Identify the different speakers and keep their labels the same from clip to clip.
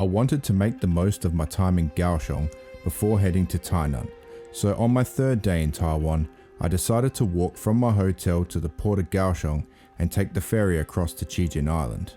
Speaker 1: I wanted to make the most of my time in Kaohsiung before heading to Tainan, so on my third day in Taiwan, I decided to walk from my hotel to the port of Kaohsiung and take the ferry across to Cijin Island.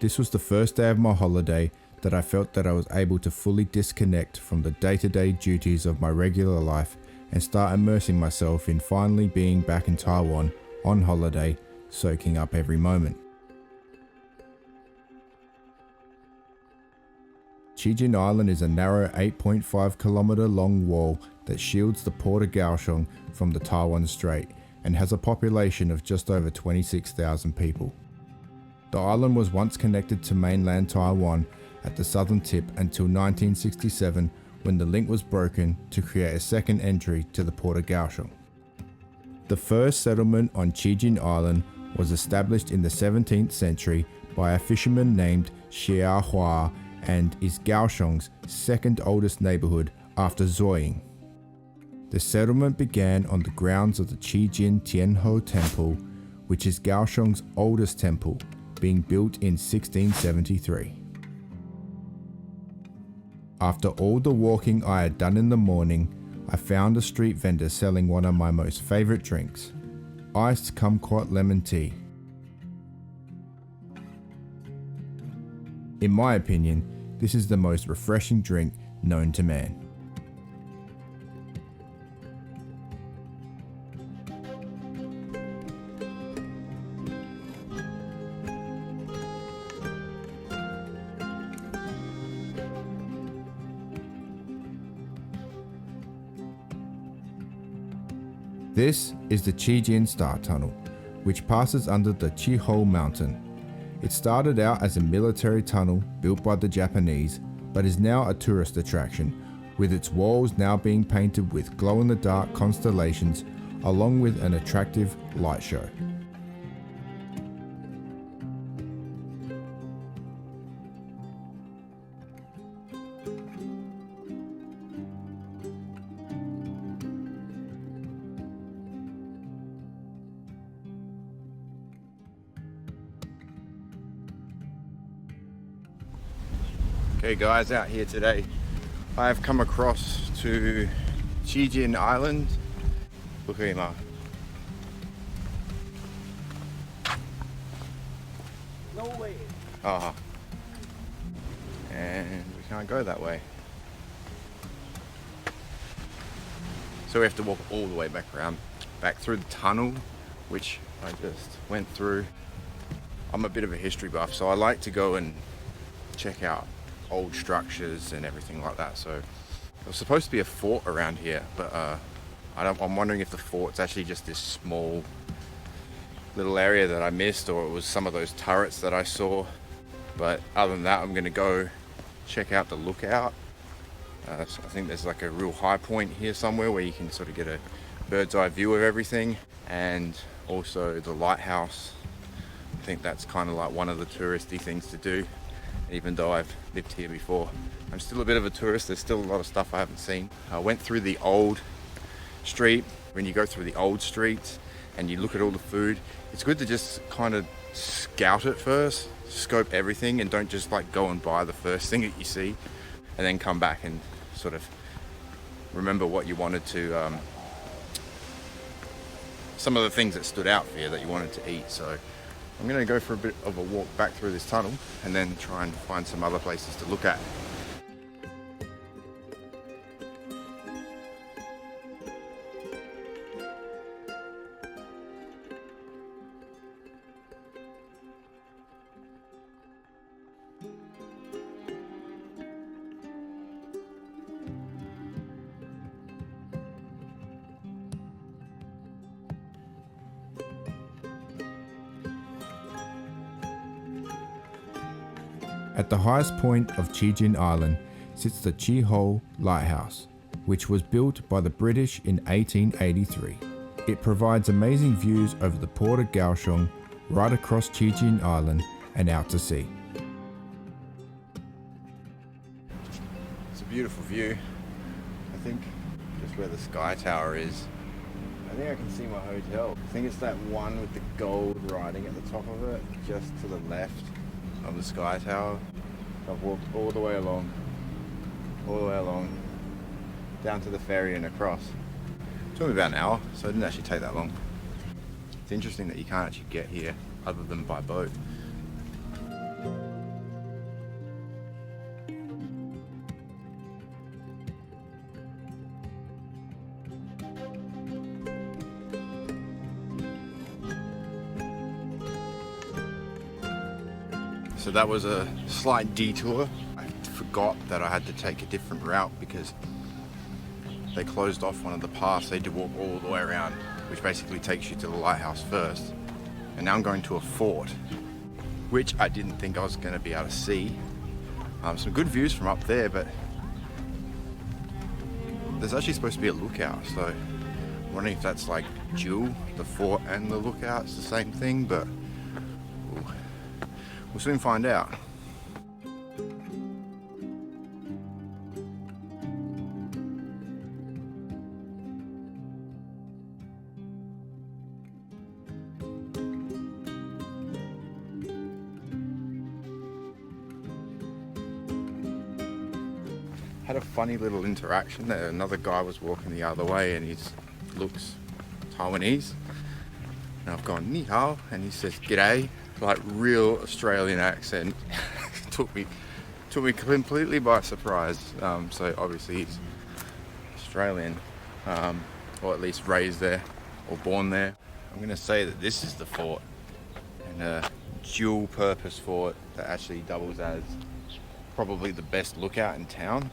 Speaker 1: This was the first day of my holiday that I felt that I was able to fully disconnect from the day-to-day duties of my regular life and start immersing myself in finally being back in Taiwan on holiday, soaking up every moment. Cijin Island is a narrow 8.5 kilometer long wall that shields the port of Kaohsiung from the Taiwan Strait and has a population of just over 26,000 people. The island was once connected to mainland Taiwan at the southern tip until 1967, when the link was broken to create a second entry to the port of Kaohsiung. The first settlement on Cijin Island was established in the 17th century by a fisherman named Xiao Hua and is Kaohsiung's second oldest neighborhood after Zoying. The settlement began on the grounds of the Cijin Tianho Temple, which is Kaohsiung's oldest temple, being built in 1673. After all the walking I had done in the morning, I found a street vendor selling one of my most favorite drinks, iced kumquat lemon tea. In my opinion, this is the most refreshing drink known to man. This is the Cijin Star Tunnel, which passes under the Chiho Mountain. It started out as a military tunnel built by the Japanese, but is now a tourist attraction, with its walls now being painted with glow-in-the-dark constellations, along with an attractive light show. Okay guys, out here today, I have come across to Cijin Island. Look at him up.
Speaker 2: No way.
Speaker 1: And we can't go that way. So we have to walk all the way back around, back through the tunnel, which I just went through. I'm a bit of a history buff, so I like to go and check out old structures and everything like that. So there was supposed to be a fort around here, but I'm wondering if the fort's actually just this small little area that I missed, or it was some of those turrets that I saw. But other than that, I'm gonna go check out the lookout. So I think there's like a real high point here somewhere where you can sort of get a bird's eye view of everything, and also the lighthouse. I think that's kind of like one of the touristy things to do. Even though I've lived here before, I'm still a bit of a tourist. There's still a lot of stuff I haven't seen. I went through the old street. When you go through the old streets and you look at all the food, it's good to just kind of scout it first, scope everything, and don't just like go and buy the first thing that you see and then come back and sort of remember what you wanted to, some of the things that stood out for you that you wanted to eat. So I'm going to go for a bit of a walk back through this tunnel and then try and find some other places to look at. At the highest point of Cijin Island sits the Chiho Lighthouse, which was built by the British in 1883. It provides amazing views over the port of Kaohsiung, right across Cijin Island and out to sea. It's a beautiful view. I think just where the Sky Tower is, I think I can see my hotel. I think it's that one with the gold writing at the top of it, just to the left of the Sky Tower. I've walked all the way along, down to the ferry and across. It took me about an hour, so it didn't actually take that long. It's interesting that you can't actually get here other than by boat. So that was a slight detour. I forgot that I had to take a different route because they closed off one of the paths. They had to walk all the way around, which basically takes you to the lighthouse first. And now I'm going to a fort, which I didn't think I was going to be able to see. Some good views from up there, but there's actually supposed to be a lookout. So I'm wondering if that's like dual, the fort and the lookout. It's the same thing, but we'll soon find out. Had a funny little interaction there. Another guy was walking the other way and he looks Taiwanese. And I've gone, ni hao, and he says, g'day. Like real Australian accent. took me completely by surprise. So obviously he's Australian, or at least raised there or born there. I'm going to say that this is the fort, and a dual purpose fort that actually doubles as probably the best lookout in town.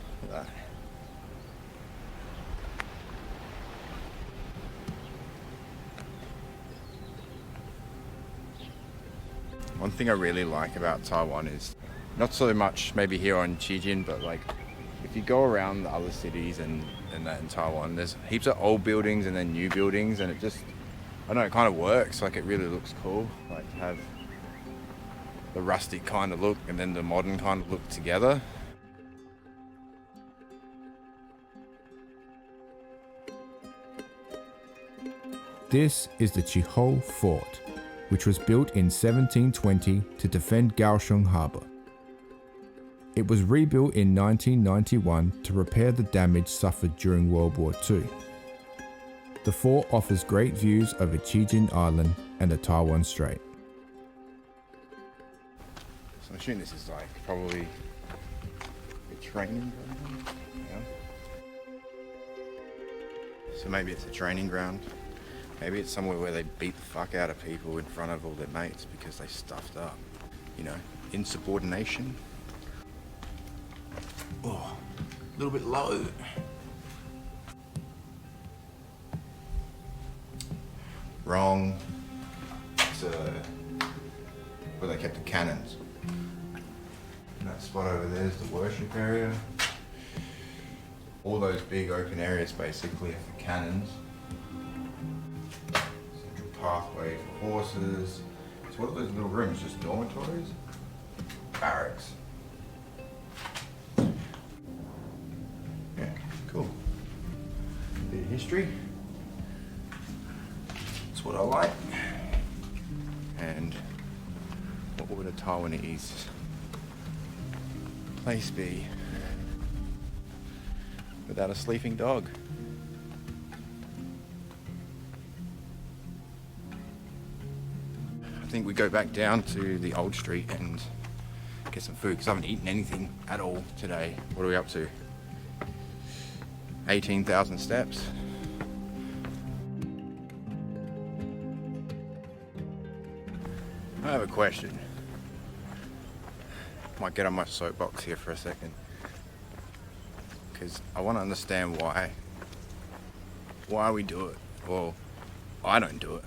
Speaker 1: One thing I really like about Taiwan is not so much maybe here on Cijin, but like if you go around the other cities and that in Taiwan, there's heaps of old buildings and then new buildings, and it just, I don't know, it kind of works. Like it really looks cool, like to have the rustic kind of look and then the modern kind of look together.
Speaker 2: This is the Cijin Fort, which was built in 1720 to defend Kaohsiung Harbour. It was rebuilt in 1991 to repair the damage suffered during World War II. The fort offers great views over Cijin Island and the Taiwan Strait.
Speaker 1: So I'm assuming this is like probably a training ground. Yeah. So maybe it's a training ground. Maybe it's somewhere where they beat the fuck out of people in front of all their mates because they stuffed up. You know, insubordination. Oh, a little bit low. Wrong. It's where they kept the cannons. And that spot over there is the worship area. All those big open areas basically are for cannons. Pathway for horses. So what are those little rooms? Just dormitories? Barracks. Yeah, cool. Bit of history. That's what I like. And what would a Taiwanese place be without a sleeping dog? I think we go back down to the old street and get some food because I haven't eaten anything at all today. What are we up to? 18,000 steps. I have a question. Might get on my soapbox here for a second because I want to understand why we do it. Well, I don't do it,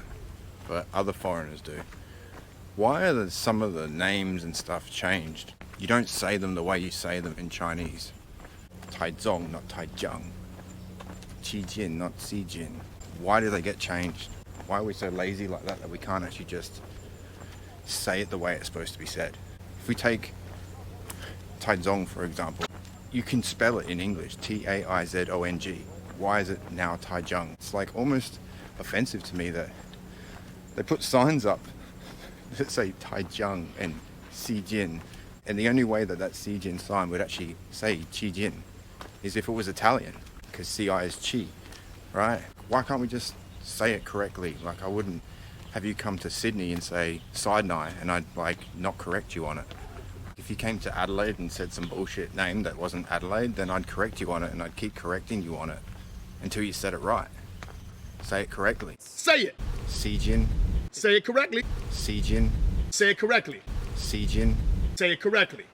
Speaker 1: but other foreigners do. Why are some of the names and stuff changed? You don't say them the way you say them in Chinese. Taizong, not Taijiang. Cijin, not Cijin. Why do they get changed? Why are we so lazy like that we can't actually just say it the way it's supposed to be said? If we take Taizong, for example, you can spell it in English, Taizong. Why is it now Taijiang? It's like almost offensive to me that they put signs up that say Taiwan and Cijin, and the only way that Cijin sign would actually say Cijin is if it was Italian, because CI is Chi, right? Why can't we just say it correctly? Like, I wouldn't have you come to Sydney and say Sinai and I'd like not correct you on it. If you came to Adelaide and said some bullshit name that wasn't Adelaide, then I'd correct you on it, and I'd keep correcting you on it until you said it right. Say it correctly.
Speaker 3: Say it.
Speaker 1: Cijin.
Speaker 3: Say it correctly.
Speaker 1: Cijin.
Speaker 3: Say it correctly.
Speaker 1: Cijin.
Speaker 3: Say it correctly.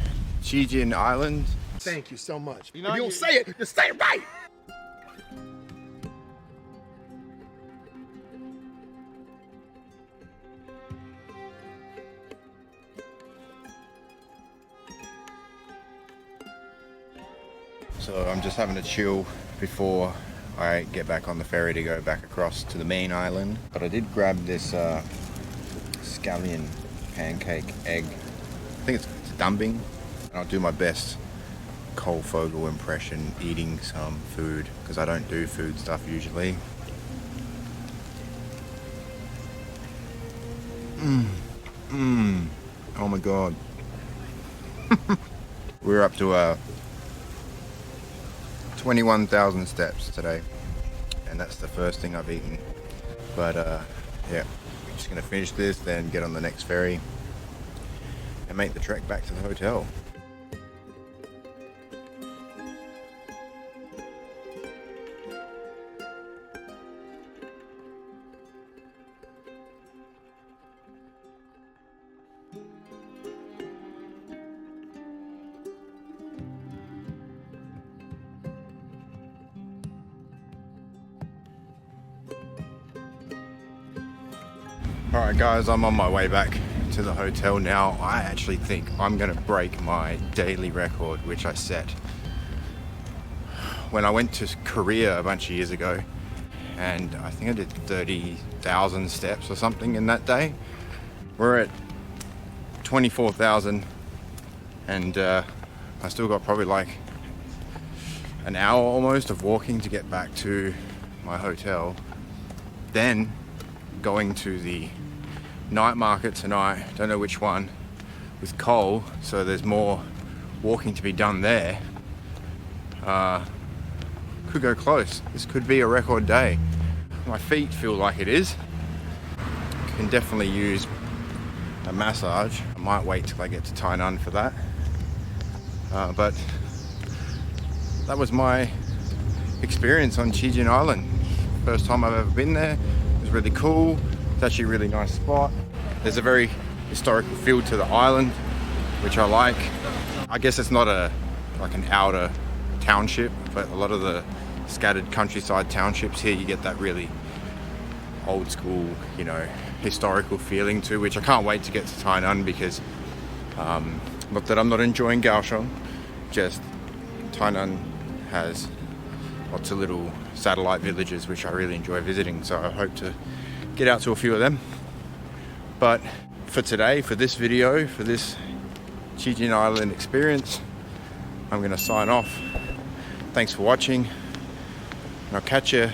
Speaker 1: Cijin Island.
Speaker 3: Thank you so much. If you don't say it, just say it right.
Speaker 1: So I'm just having a chill before I get back on the ferry to go back across to the main island. But I did grab this scallion pancake egg. I think it's dumpling. And I'll do my best Cole Fogel impression eating some food, because I don't do food stuff usually. Oh my god. We're up to 21,000 steps today, and that's the first thing I've eaten. But yeah, we're just gonna finish this, then get on the next ferry and make the trek back to the hotel. Alright guys, I'm on my way back to the hotel now. I actually think I'm going to break my daily record, which I set when I went to Korea a bunch of years ago, and I think I did 30,000 steps or something in that day. We're at 24,000, and I still got probably like an hour almost of walking to get back to my hotel. Then going to the night market tonight, don't know which one, with Cole, so there's more walking to be done there. Could go close. This could be a record day. My feet feel like it is. Can definitely use a massage. I might wait till I get to Taiwan for that. But that was my experience on Cijin Island. First time I've ever been there. It was really cool. It's actually a really nice spot. There's a very historical feel to the island, which I like. I guess it's not like an outer township, but a lot of the scattered countryside townships here, you get that really old school, you know, historical feeling too, which I can't wait to get to Tainan, because not that I'm not enjoying Kaohsiung, just Tainan has lots of little satellite villages which I really enjoy visiting, so I hope to get out to a few of them. But for today, for this video, for this Cijin Island experience, I'm going to sign off. Thanks for watching, and I'll catch you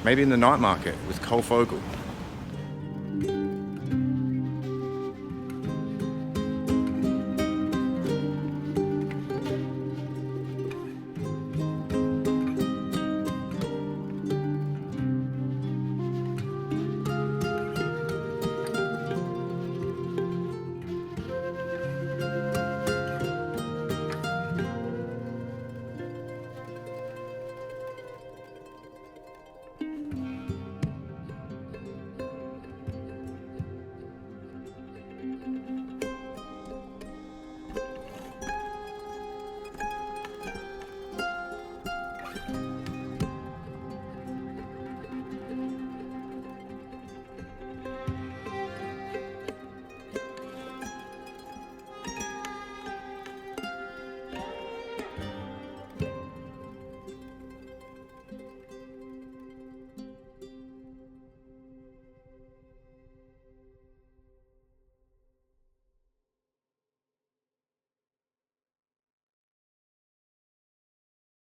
Speaker 1: maybe in the night market with Cole Fogel.